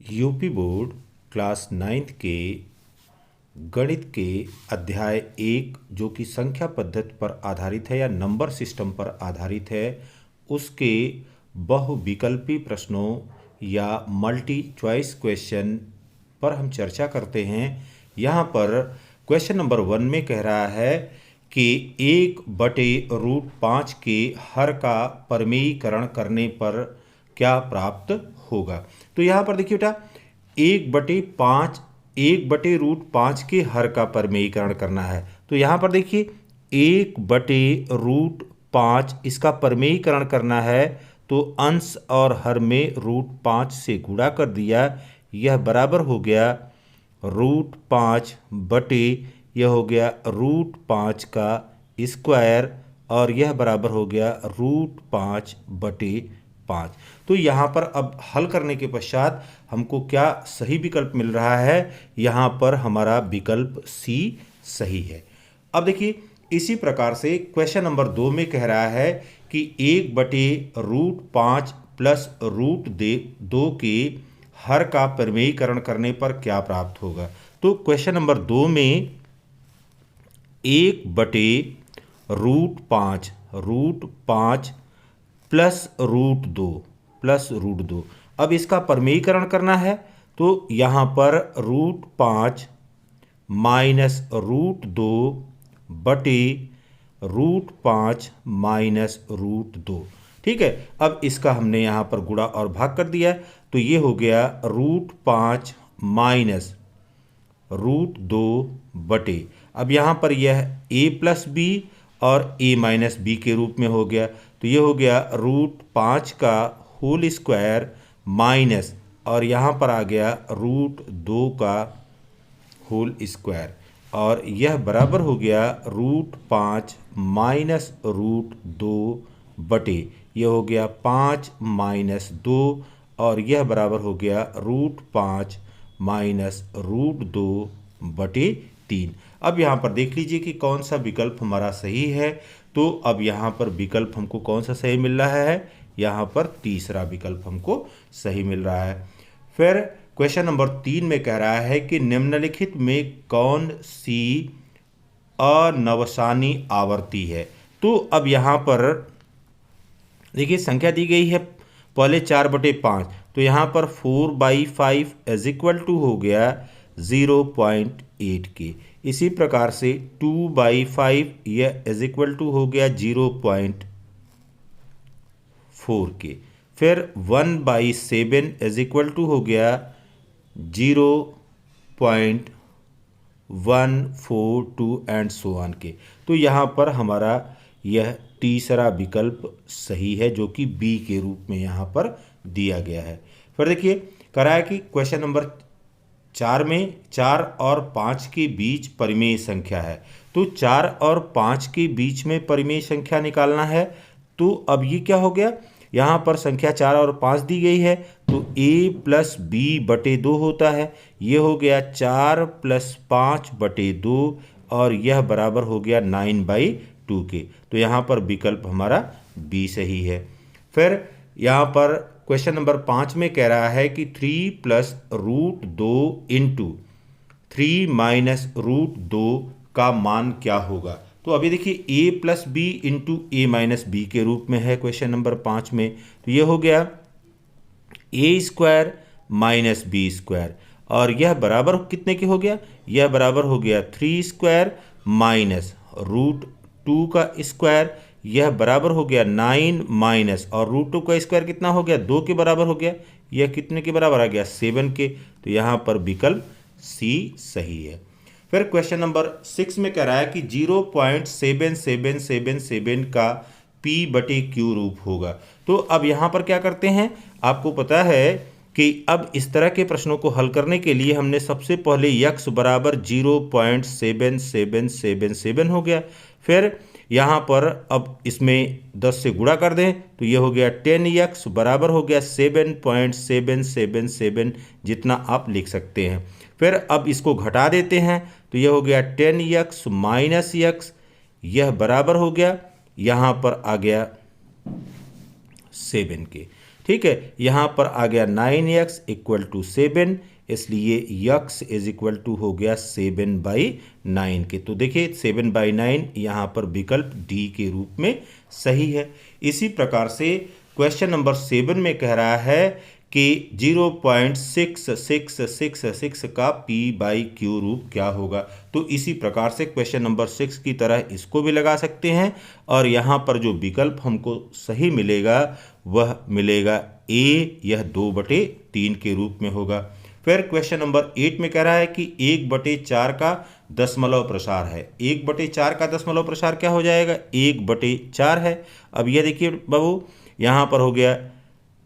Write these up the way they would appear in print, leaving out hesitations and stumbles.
UP board class 9th के गणित के अध्याय 1 जो कि संख्या पद्धति पर आधारित है या नंबर सिस्टम पर आधारित है, उसके बहुविकल्पी प्रश्नों या मल्टी चॉइस क्वेश्चन पर हम चर्चा करते हैं। यहाँ पर क्वेश्चन नंबर 1 में कह रहा है कि 1/√5 के हर का परमेयीकरण करने पर क्या प्राप्त होगा। तो यहाँ पर देखिए बेटा 1/5 के हर का परमेयीकरण करना है। तो यहाँ पर देखिए 1/√5 इसका परमेयीकरण करना है, तो अंश और हर में √5 से गुणा कर दिया, यह बराबर हो गया √5 बटे यह हो गया √5 का स्क्वायर और यह बराबर हो गया √5/5। तो यहाँ पर अब हल करने के पश्चात हमको क्या सही विकल्प मिल रहा है, यहाँ पर हमारा विकल्प सी सही है। अब देखिए इसी प्रकार से क्वेश्चन नंबर 2 में कह रहा है कि 1/√5 प्लस √2 के हर का परमेयीकरण करने पर क्या प्राप्त होगा। तो क्वेश्चन नंबर 2 में 1/√5 प्लस √2 अब इसका परमेयीकरण करना है, तो यहाँ पर √5 माइनस √2 बटे √5 माइनस √2। ठीक है, अब इसका हमने यहाँ पर गुणा और भाग कर दिया, तो ये हो गया √5 माइनस √2 बटे, अब यहाँ पर यह a प्लस बी और a माइनस बी के रूप में हो गया, तो ये हो गया √5 का होल स्क्वायर माइनस और यहाँ पर आ गया √2 का होल स्क्वायर और यह बराबर हो गया √5 माइनस √2 बटे यह हो गया 5 माइनस 2 और यह बराबर हो गया √5 माइनस √2 बटे 3। अब यहाँ पर देख लीजिए कि कौन सा विकल्प हमारा सही है। तो अब यहाँ पर विकल्प हमको कौन सा सही मिल रहा है, यहाँ पर तीसरा विकल्प हमको सही मिल रहा है। फिर क्वेश्चन नंबर 3 में कह रहा है कि निम्नलिखित में कौन सी अनवसानी आवर्ती है। तो अब यहाँ पर देखिए संख्या दी गई है पहले 4/5, तो यहाँ पर 4/5 इज इक्वल टू हो गया 0.8 के। इसी प्रकार से 2/5 यह इज इक्वल टू हो गया 0.4 के। फिर 1/7 इज इक्वल टू हो गया 0.142 एंड सो ऑन के। तो यहाँ पर हमारा यह तीसरा विकल्प सही है जो कि बी के रूप में यहाँ पर दिया गया है। फिर देखिए कह रहा है कि क्वेश्चन नंबर 4 में 4 और 5 के बीच परिमेय संख्या है। तो 4 और 5 के बीच में परिमेय संख्या निकालना है। तो अब ये क्या हो गया, यहाँ पर संख्या 4 और 5 दी गई है, तो a प्लस बी बटे 2 होता है, ये हो गया 4 प्लस 5 बटे 2 और यह बराबर हो गया 9/2 के। तो यहाँ पर विकल्प हमारा बी सही है। फिर यहाँ पर क्वेश्चन नंबर 5 में कह रहा है कि 3 प्लस √2 इंटू 3 माइनस √2 का मान क्या होगा। तो अभी देखिए a plus b into a minus b के रूप में है क्वेश्चन नंबर 5 में, तो ये हो गया a² माइनस b² और यह बराबर कितने के हो गया, यह बराबर हो गया 3² माइनस √2 का स्क्वायर, यह बराबर हो गया 9 माइनस और √2 का स्क्वायर कितना हो गया, 2 के बराबर हो गया, यह कितने के बराबर आ गया 7 के। तो यहाँ पर विकल्प सी सही है। फिर क्वेश्चन नंबर 6 में कह रहा है कि 0.7777 का p/q रूप होगा। तो अब यहाँ पर क्या करते हैं, आपको पता है कि अब इस तरह के प्रश्नों को हल करने के लिए हमने सबसे पहले x बराबर 0.7777 हो गया। फिर यहाँ पर अब इसमें 10 से गुणा कर दें, तो ये हो गया 10x बराबर हो गया 7.777 जितना आप लिख सकते हैं। फिर अब इसको घटा देते हैं, तो यह हो गया 10x माइनस x, यह बराबर हो गया यहाँ पर आ गया 7 के। ठीक है, यहाँ पर आ गया 9x इक्वल टू 7, इसलिए x इज इक्वल टू हो गया 7/9 के। तो देखिए 7/9 यहाँ पर विकल्प डी के रूप में सही है। इसी प्रकार से क्वेश्चन नंबर 7 में कह रहा है कि 0.6666 का p/q रूप क्या होगा। तो इसी प्रकार से क्वेश्चन नंबर 6 की तरह इसको भी लगा सकते हैं और यहाँ पर जो विकल्प हमको सही मिलेगा वह मिलेगा ए, यह 2/3 के रूप में होगा। फिर क्वेश्चन नंबर 8 में कह रहा है कि 1/4 का दशमलव प्रसार है। 1/4 का दशमलव प्रसार क्या हो जाएगा, 1/4 है। अब यह देखिए बाबू, यहाँ पर हो गया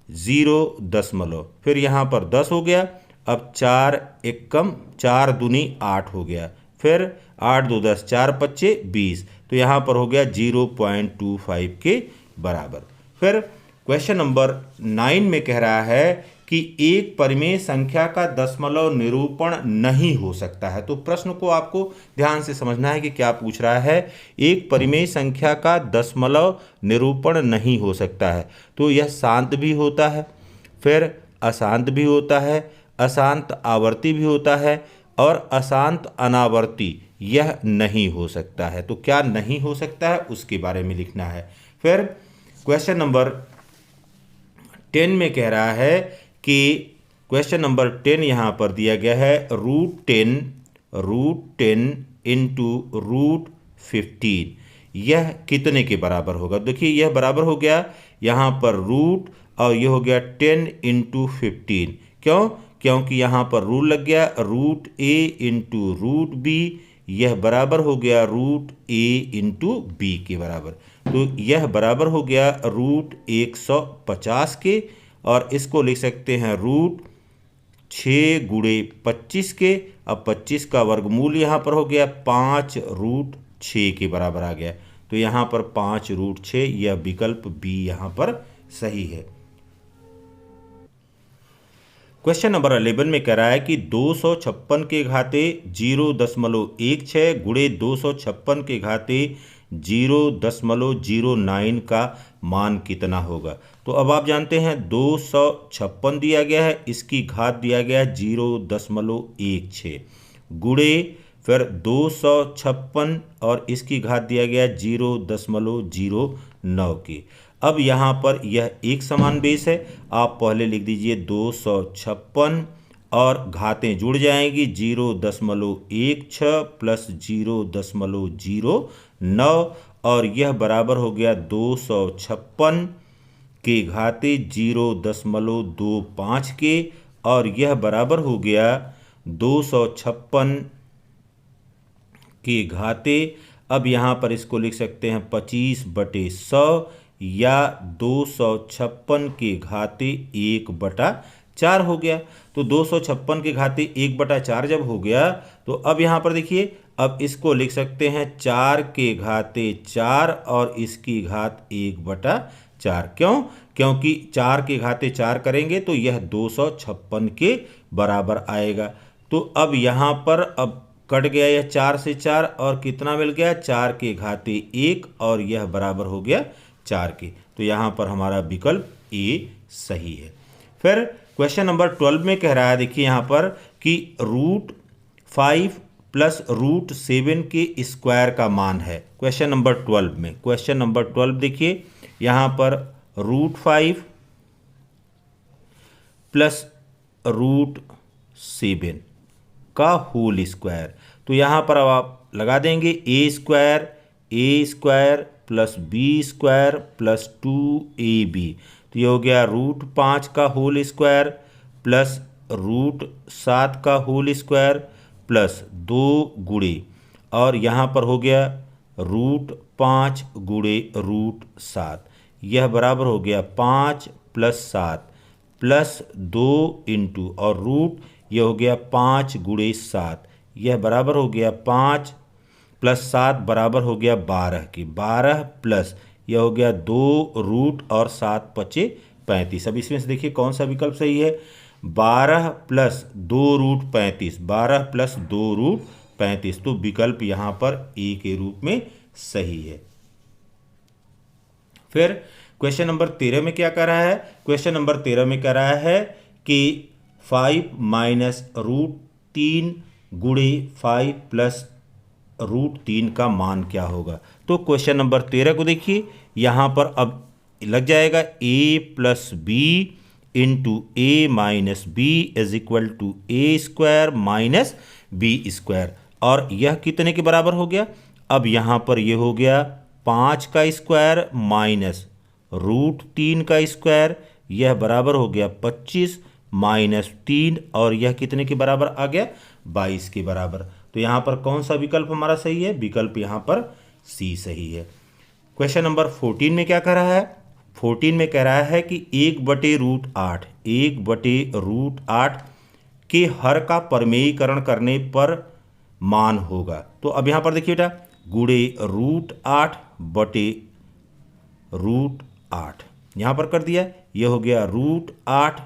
0 फिर यहाँ पर 10 हो गया। अब 4 एकम 4 दूनी 8 हो गया, फिर 8 2 10 4 5 20, तो यहाँ पर हो गया 0.25 के बराबर। फिर क्वेश्चन नंबर 9 में कह रहा है कि एक परिमेय संख्या का दशमलव निरूपण नहीं हो सकता है। तो प्रश्न को आपको ध्यान से समझना है कि क्या पूछ रहा है। एक परिमेय संख्या का दशमलव निरूपण नहीं हो सकता है, तो यह शांत भी होता है, फिर अशांत भी होता है, अशांत आवर्ती भी होता है और अशांत अनावर्ती यह नहीं हो सकता है। तो क्या नहीं हो सकता है उसके बारे में लिखना है। फिर क्वेश्चन नंबर 10 में कह रहा है कि क्वेश्चन नंबर 10 यहाँ पर दिया गया है √10 इंटू √15 यह कितने के बराबर होगा। देखिए यह बराबर हो गया यहाँ पर रूट और यह हो गया 10 इंटू 15। क्यों, क्योंकि यहाँ पर रूल लग गया √a इंटू √b, यह बराबर हो गया √a इंटू b के बराबर। तो यह बराबर हो गया √150 के और इसको लिख सकते हैं √6 × 25 के। अब 25 का वर्गमूल यहाँ पर हो गया 5√6 के बराबर आ गया। तो यहाँ पर 5√6 यह विकल्प बी यहाँ पर सही है। क्वेश्चन नंबर 11 में कह रहा है कि 256 के घाते 0.16 गुणे 256 के घाते 0.09 का मान कितना होगा। तो अब आप जानते हैं 256 दिया गया है, इसकी घात दिया गया है 0.16 गुणे फिर 256 और इसकी घात दिया गया 0.09 की। अब यहाँ पर यह एक समान बेस है, आप पहले लिख दीजिए 256 और घातें जुड़ जाएंगी 0.16 प्लस 0.09 और यह बराबर हो गया 256 के घाते 0.25 के और यह बराबर हो गया 256 के घाते। अब यहाँ पर इसको लिख सकते हैं 25/100 या 256 के घाते 1/4 हो गया। तो 256 के घाते 1/4 जब हो गया तो अब यहाँ पर देखिए, अब इसको लिख सकते हैं 4 के घाते 4 और इसकी घात 1/4। क्यों, क्योंकि 4 के घाते 4 करेंगे तो यह 256 के बराबर आएगा। तो अब यहाँ पर अब कट गया यह 4 से 4 और कितना मिल गया 4 के घाते 1 और यह बराबर हो गया 4 के। तो यहाँ पर हमारा विकल्प ए सही है। फिर क्वेश्चन नंबर 12 में कह रहा है, देखिए यहाँ पर कि √5 प्लस √7 के स्क्वायर का मान है। क्वेश्चन नंबर 12 में, क्वेश्चन नंबर 12 देखिए यहाँ पर √5 प्लस √7 का होल स्क्वायर। तो यहाँ पर अब आप लगा देंगे a square plus b square plus 2ab। तो ये हो गया √5 का होल स्क्वायर प्लस √7 का होल स्क्वायर प्लस 2 गुणे और यहाँ पर हो गया √5 गुणे √7, यह बराबर हो गया 5 + 7 प्लस 2 इंटू और रूट यह हो गया 5 × 7, यह बराबर हो गया 5 + 7 बराबर हो गया 12 की। 12 प्लस यह हो गया 2 रूट और 7 × 5 = 35। अब इसमें से देखिए कौन सा विकल्प सही है। 12 + 2 रूट 35, 12 + 2 रूट 35, तो विकल्प यहाँ पर ए के रूप में सही है। फिर क्वेश्चन नंबर 13 में क्या कह रहा है? क्वेश्चन नंबर 13 में कह रहा है कि 5 माइनस रूट 3 गुणे 5 प्लस रूट 3 का मान क्या होगा। तो क्वेश्चन नंबर 13 को देखिए, यहाँ पर अब लग जाएगा a plus b into a minus b is equal to a square minus b square, और यह कितने के बराबर हो गया? अब यहाँ पर यह हो गया 5 का स्क्वायर माइनस रूट 3 का स्क्वायर, यह बराबर हो गया 25 माइनस 3, और यह कितने के बराबर आ गया? 22 के बराबर। तो यहाँ पर कौन सा विकल्प हमारा सही है? विकल्प यहाँ पर सी सही है। क्वेश्चन नंबर 14 में क्या कह रहा है? 14 में कह रहा है कि 1/√8 1/√8 के हर का परमेयीकरण करने पर मान होगा। तो अब यहाँ पर देखिए बेटा, गुणे √8 बटे √8 यहाँ पर कर दिया, यह हो गया √8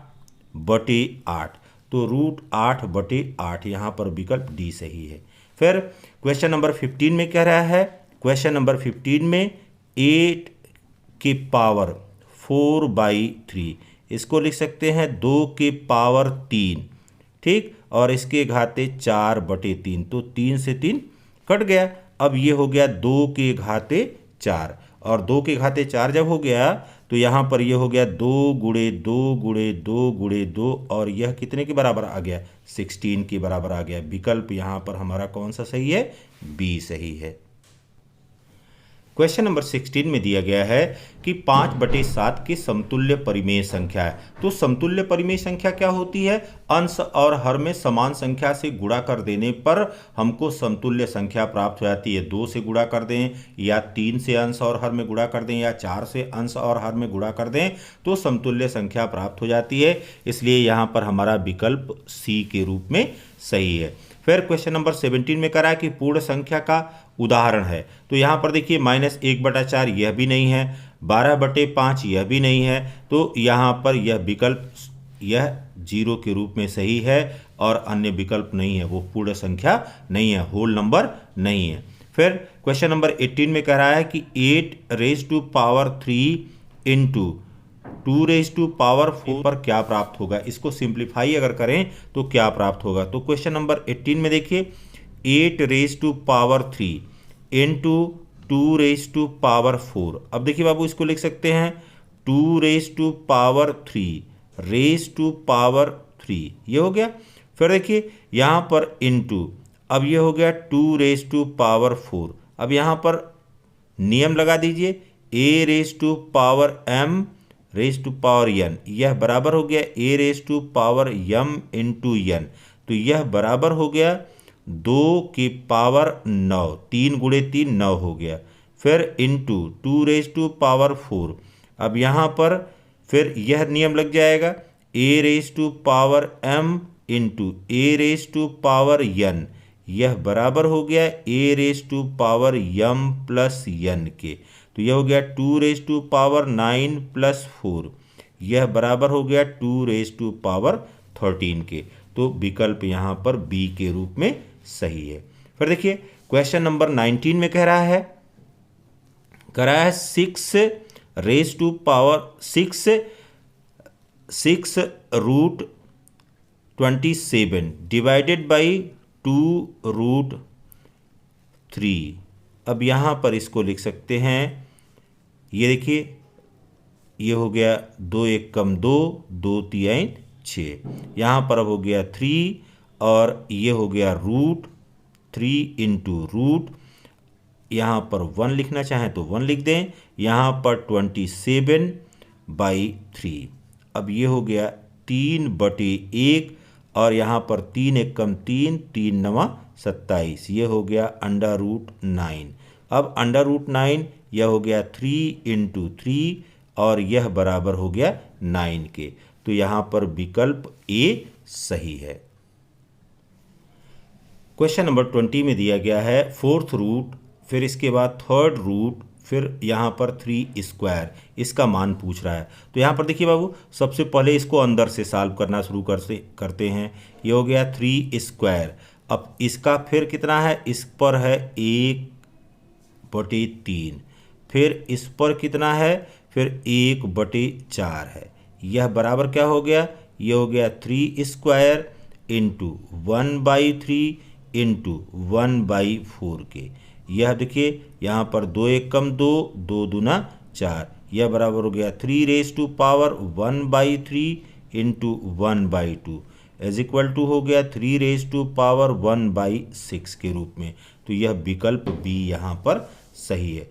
बटे 8। तो √8/8 यहाँ पर विकल्प डी सही है। फिर क्वेश्चन नंबर 15 में कह रहा है, क्वेश्चन नंबर 15 में 8 के पावर 4/3, इसको लिख सकते हैं 2 के पावर 3, ठीक, और इसके घाते 4/3। तो 3 से 3 कट गया। अब ये हो गया 2 के घाते 4, और 2 के घाते 4 जब हो गया तो यहाँ पर ये हो गया 2 गुणे 2 गुणे 2 गुणे 2, और यह कितने के बराबर आ गया? 16 के बराबर आ गया। विकल्प यहाँ पर हमारा कौन सा सही है? बी सही है। क्वेश्चन नंबर 16 में दिया गया है कि 5/7 की समतुल्य परिमेय संख्या है। तो समतुल्य परिमेय संख्या क्या होती है? अंश और हर में समान संख्या से गुणा कर देने पर हमको समतुल्य संख्या प्राप्त हो जाती है। 2 से गुणा कर दें, या 3 से अंश और हर में गुणा कर दें, या 4 से अंश और हर में गुणा कर दें, तो समतुल्य संख्या प्राप्त हो जाती है। इसलिए यहाँ पर हमारा विकल्प सी के रूप में सही है। फिर क्वेश्चन नंबर 17 में करा है कि पूर्ण संख्या का उदाहरण है। तो यहाँ पर देखिए -1/4 यह भी नहीं है, 12/5 यह भी नहीं है। तो यहाँ पर यह विकल्प यह 0 के रूप में सही है, और अन्य विकल्प नहीं है, वो पूर्ण संख्या नहीं है, होल नंबर नहीं है। फिर क्वेश्चन नंबर 18 में कह रहा है कि 8⁻³ इंटू 2⁻⁴ पर क्या प्राप्त होगा। इसको सिंप्लीफाई अगर करें तो क्या प्राप्त होगा। तो क्वेश्चन नंबर 18 में देखिए 8⁻³ इंटू 2⁻⁴। अब देखिए बाबू, इसको लिख सकते हैं 2⁻3 ये हो गया। फिर देखिए यहाँ पर इंटू, अब ये हो गया 2⁻4। अब यहाँ पर नियम लगा दीजिए, a⁻m⁴n, यह बराबर हो गया a⁻m इंटू n। तो यह बराबर हो गया 2 के पावर 9, 3 गुणे 3 9 हो गया। फिर इंटू 2⁻4। अब यहाँ पर फिर यह नियम लग जाएगा a⁻m इंटू a⁻n, यह बराबर हो गया a⁻m प्लस n के। तो यह हो गया 2⁻9 प्लस 4, यह बराबर हो गया 2⁻13 के। तो विकल्प यहाँ पर बी के रूप में सही है। फिर देखिए क्वेश्चन नंबर 19 में कह रहा है 6√27 डिवाइडेड बाई 2√3। अब यहाँ पर इसको लिख सकते हैं, ये देखिए ये हो गया 2 × 1 = 2, 2 × 3 = 6, यहाँ पर अब हो गया 3, और ये हो गया √3 इंटू रूट, यहाँ पर 1 लिखना चाहें तो 1 लिख दें, यहाँ पर 27/3। अब ये हो गया 3/1, और यहाँ पर 3 × 1 = 3, 3 × 9 = 27, ये हो गया √9। अब √9 यह हो गया 3 इंटू 3, और यह बराबर हो गया 9 के। तो यहाँ पर विकल्प ए सही है। क्वेश्चन नंबर 20 में दिया गया है 4th रूट, फिर इसके बाद 3rd रूट, फिर यहाँ पर 3², इसका मान पूछ रहा है। तो यहाँ पर देखिए बाबू, सबसे पहले इसको अंदर से सॉल्व करना शुरू करते हैं। ये हो गया 3²। अब इसका फिर कितना है, इस पर है 1/3, फिर इस पर कितना है, फिर 1/4 है। यह बराबर क्या हो गया, यह हो गया 3² इंटू 1/3 इंटू 1/4 के। यह देखिए यहाँ पर 2 1 कम 2, 2 दूना 4, यह बराबर हो गया 3⁻1/3 इंटू 1/2 इज इक्वल टू हो गया 3⁻1/6 के रूप में। तो यह विकल्प बी यहाँ पर सही है।